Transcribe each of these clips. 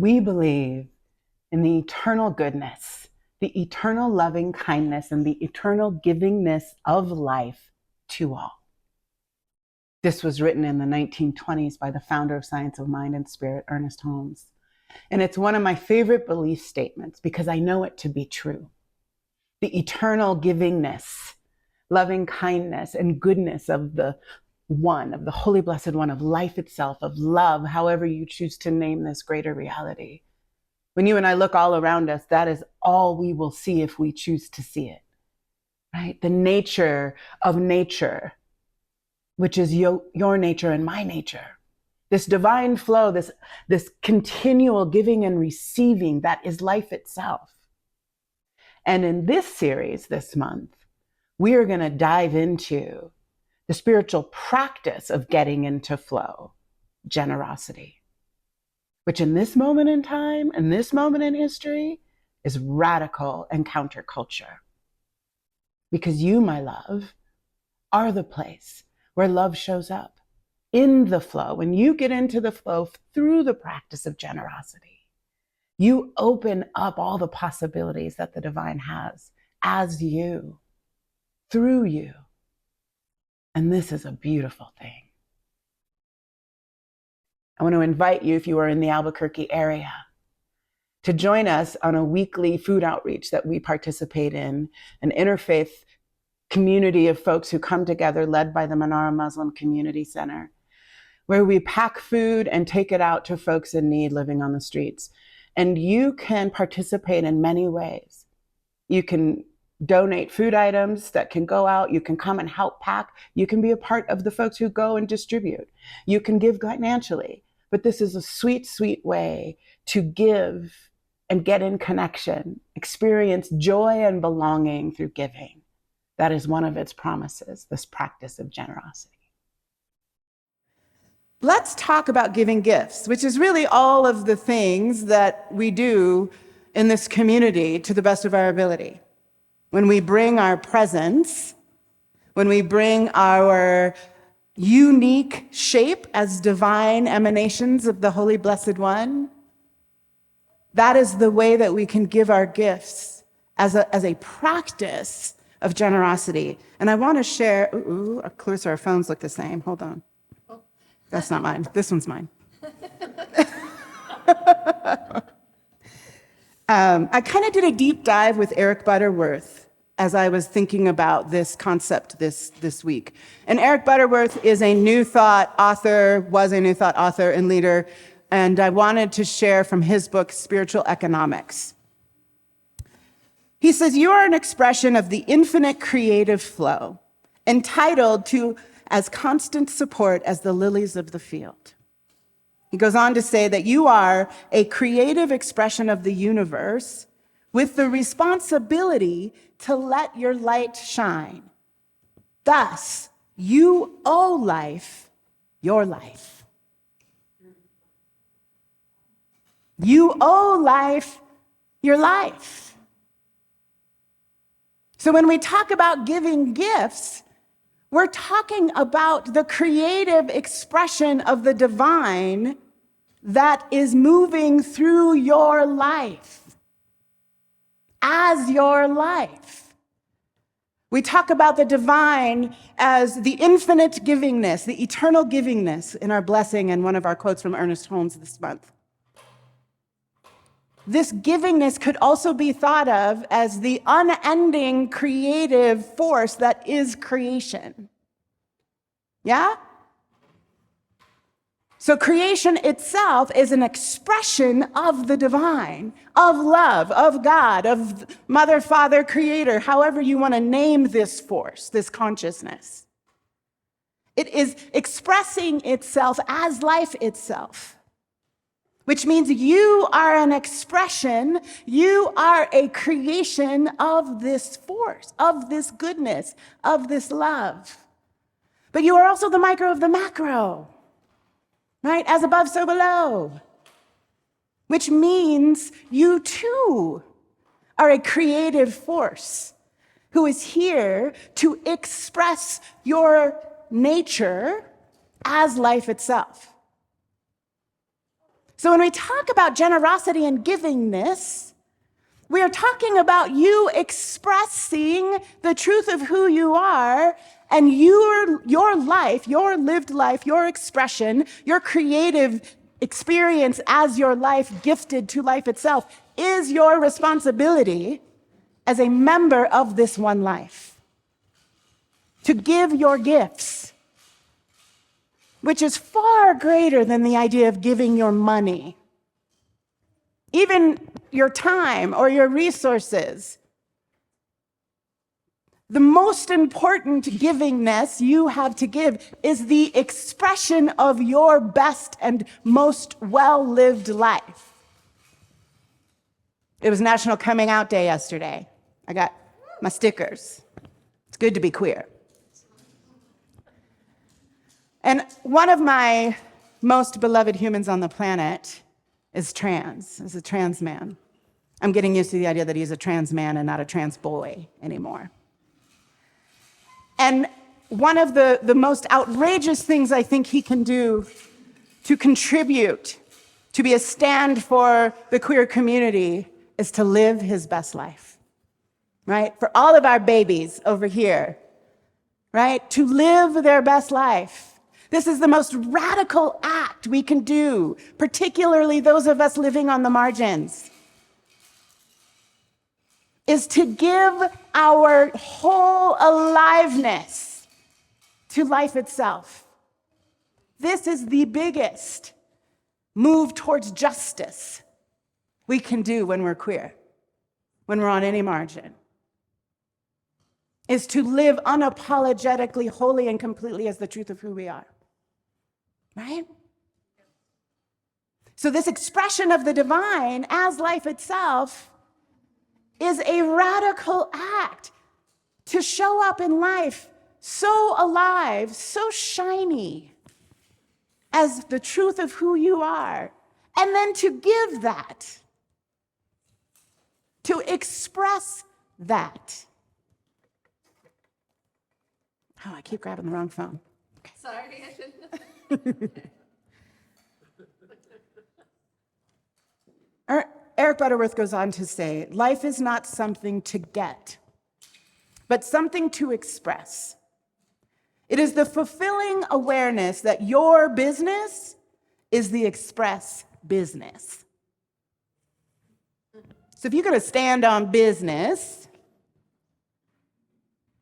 We believe in the eternal goodness, the eternal loving kindness, and the eternal givingness of life to all. This was written in the 1920s by the founder of Science of Mind and Spirit, Ernest Holmes. And it's one of my favorite belief statements because I know it to be true. The eternal givingness, loving kindness, and goodness of the One, of the Holy Blessed One, of life itself, of love, however you choose to name this greater reality. When you and I look all around us, that is all we will see if we choose to see it, right? The nature of nature, which is your nature and my nature. This divine flow, this continual giving and receiving, that is life itself. And in this series this month, we are going to dive into the spiritual practice of getting into flow, generosity, which in this moment in time, in this moment in history, is radical and counterculture. Because you, my love, are the place where love shows up in the flow. When you get into the flow through the practice of generosity, you open up all the possibilities that the divine has as you, through you. And this is a beautiful thing. I want to invite you, if you are in the Albuquerque area, to join us on a weekly food outreach that we participate in, an interfaith community of folks who come together, led by the Manara Muslim Community Center, where we pack food and take it out to folks in need living on the streets. And you can participate in many ways. You can donate food items that can go out. You can come and help pack. You can be a part of the folks who go and distribute. You can give financially. But this is a sweet, sweet way to give and get in connection, experience joy and belonging through giving. That is one of its promises, this practice of generosity. Let's talk about giving gifts, which is really all of the things that we do in this community to the best of our ability. When we bring our presence, when we bring our unique shape as divine emanations of the Holy Blessed One, that is the way that we can give our gifts as a practice of generosity. And I want to share, of course our phones look the same, hold on. That's not mine, this one's mine. I kind of did a deep dive with Eric Butterworth as I was thinking about this concept this week. And Eric Butterworth is a New Thought author, was a New Thought author and leader, and I wanted to share from his book, Spiritual Economics. He says, you are an expression of the infinite creative flow, entitled to as constant support as the lilies of the field. He goes on to say that you are a creative expression of the universe with the responsibility to let your light shine. Thus, you owe life your life. You owe life your life. So when we talk about giving gifts, we're talking about the creative expression of the divine that is moving through your life, as your life. We talk about the divine as the infinite givingness, the eternal givingness in our blessing and one of our quotes from Ernest Holmes this month. This givingness could also be thought of as the unending creative force that is creation. Yeah? So creation itself is an expression of the divine, of love, of God, of Mother, Father, Creator, however you want to name this force, this consciousness. It is expressing itself as life itself, which means you are an expression, you are a creation of this force, of this goodness, of this love. But you are also the micro of the macro, right? As above, so below. Which means you too are a creative force who is here to express your nature as life itself. So when we talk about generosity and givingness, we are talking about you expressing the truth of who you are, and your life, your lived life, your expression, your creative experience as your life gifted to life itself is your responsibility as a member of this one life. To give your gifts, which is far greater than the idea of giving your money, even your time or your resources. The most important givingness you have to give is the expression of your best and most well-lived life. It was National Coming Out Day yesterday. I got my stickers. It's good to be queer. And one of my most beloved humans on the planet is a trans man. I'm getting used to the idea that he's a trans man and not a trans boy anymore. And one of the most outrageous things I think he can do to contribute, to be a stand for the queer community, is to live his best life, right? For all of our babies over here, right? To live their best life. This is the most radical act we can do, particularly those of us living on the margins, is to give our whole aliveness to life itself. This is the biggest move towards justice we can do when we're queer, when we're on any margin, is to live unapologetically, wholly, and completely as the truth of who we are. Right? So this expression of the divine as life itself is a radical act to show up in life so alive, so shiny as the truth of who you are, and then to give that, to express that. Oh, I keep grabbing the wrong phone. Okay. Sorry, I shouldn't have. Eric Butterworth goes on to say, life is not something to get, but something to express. It is the fulfilling awareness that your business is the express business. So if you're going to stand on business,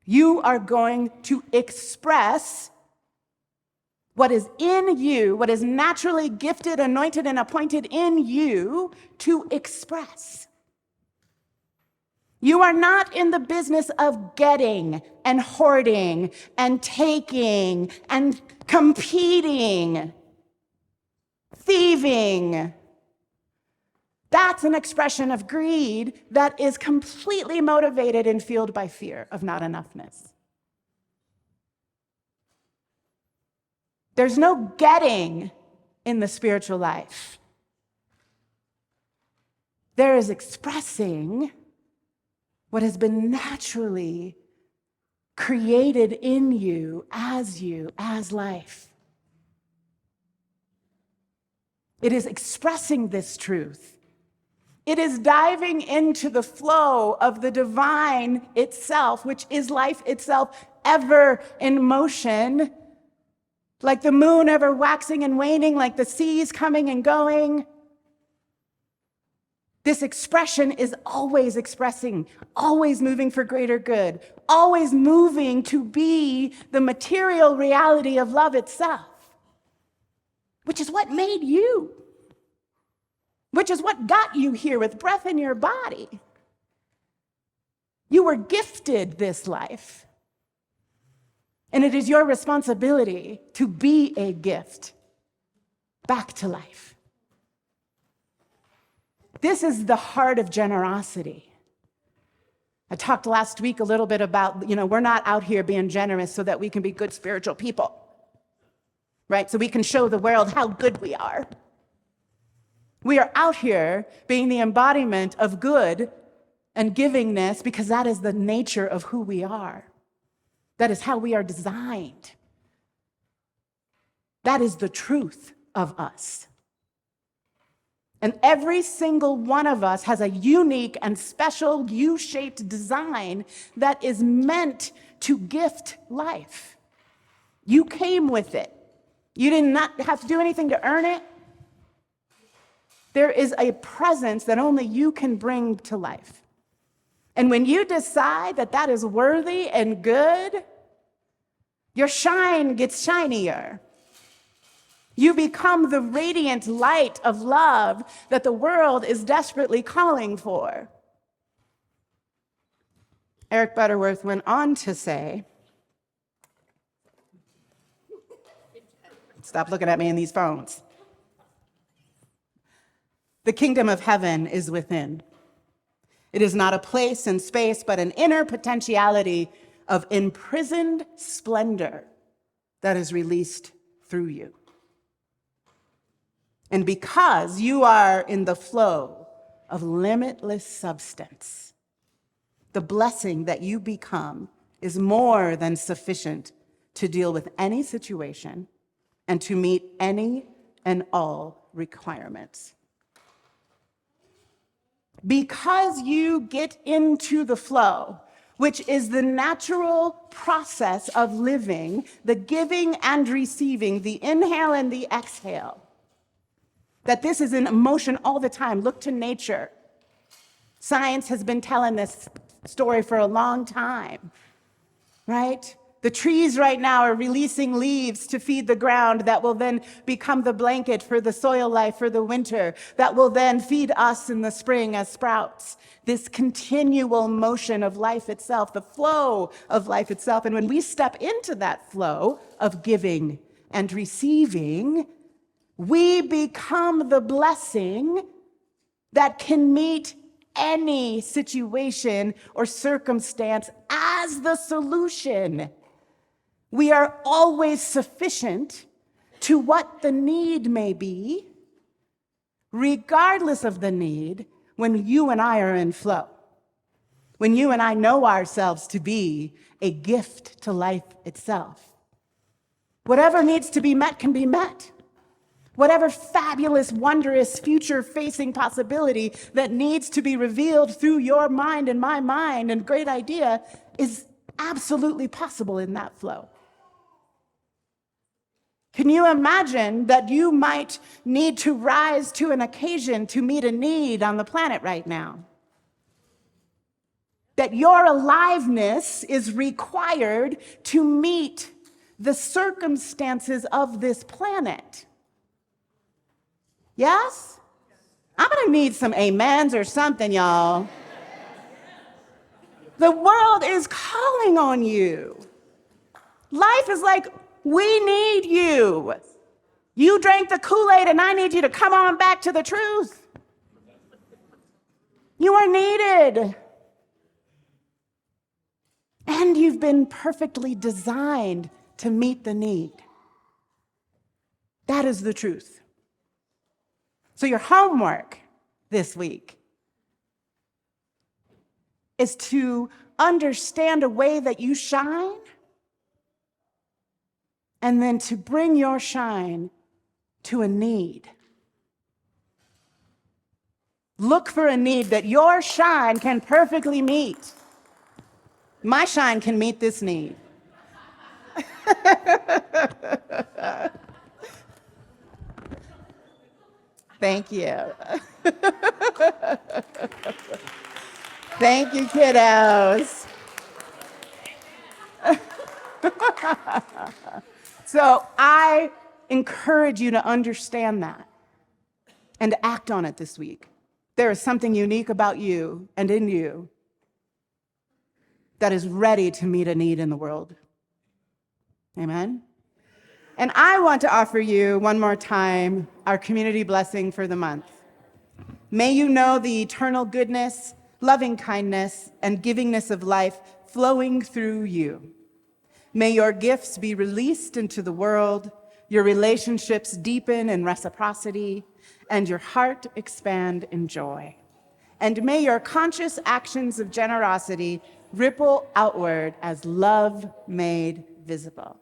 you are going to express what is in you, what is naturally gifted, anointed, and appointed in you to express. You are not in the business of getting and hoarding and taking and competing, thieving. That's an expression of greed that is completely motivated and fueled by fear of not enoughness. There's no getting in the spiritual life. There is expressing what has been naturally created in you as life. It is expressing this truth. It is diving into the flow of the divine itself, which is life itself, ever in motion, like the moon ever waxing and waning, like the seas coming and going. This expression is always expressing, always moving for greater good, always moving to be the material reality of love itself, which is what made you, which is what got you here with breath in your body. You were gifted this life. And it is your responsibility to be a gift back to life. This is the heart of generosity. I talked last week a little bit about, we're not out here being generous so that we can be good spiritual people, right? So we can show the world how good we are. We are out here being the embodiment of good and givingness because that is the nature of who we are. That is how we are designed. That is the truth of us. And every single one of us has a unique and special U-shaped design that is meant to gift life. You came with it. You did not have to do anything to earn it. There is a presence that only you can bring to life. And when you decide that that is worthy and good, your shine gets shinier. You become the radiant light of love that the world is desperately calling for. Eric Butterworth went on to say, stop looking at me in these phones. The kingdom of heaven is within. It is not a place in space, but an inner potentiality of imprisoned splendor that is released through you. And because you are in the flow of limitless substance, the blessing that you become is more than sufficient to deal with any situation and to meet any and all requirements. Because you get into the flow, which is the natural process of living, the giving and receiving, the inhale and the exhale, that this is in motion all the time. Look to nature. Science has been telling this story for a long time, right? The trees right now are releasing leaves to feed the ground that will then become the blanket for the soil life for the winter, that will then feed us in the spring as sprouts. This continual motion of life itself, the flow of life itself. And when we step into that flow of giving and receiving, we become the blessing that can meet any situation or circumstance as the solution. We are always sufficient to what the need may be, regardless of the need, when you and I are in flow. When you and I know ourselves to be a gift to life itself. Whatever needs to be met can be met. Whatever fabulous, wondrous, future-facing possibility that needs to be revealed through your mind and my mind and great idea is absolutely possible in that flow. Can you imagine that you might need to rise to an occasion to meet a need on the planet right now? That your aliveness is required to meet the circumstances of this planet. Yes? I'm gonna need some amens or something, y'all. The world is calling on you. Life is like, we need you. You drank the Kool-Aid and I need you to come on back to the truth. You are needed. And you've been perfectly designed to meet the need. That is the truth. So your homework this week is to understand a way that you shine and then to bring your shine to a need. Look for a need that your shine can perfectly meet. My shine can meet this need. Thank you. Thank you, kiddos. So I encourage you to understand that and act on it this week. There is something unique about you and in you that is ready to meet a need in the world. Amen? And I want to offer you one more time our community blessing for the month. May you know the eternal goodness, loving kindness, and givingness of life flowing through you. May your gifts be released into the world, your relationships deepen in reciprocity, and your heart expand in joy. And may your conscious actions of generosity ripple outward as love made visible.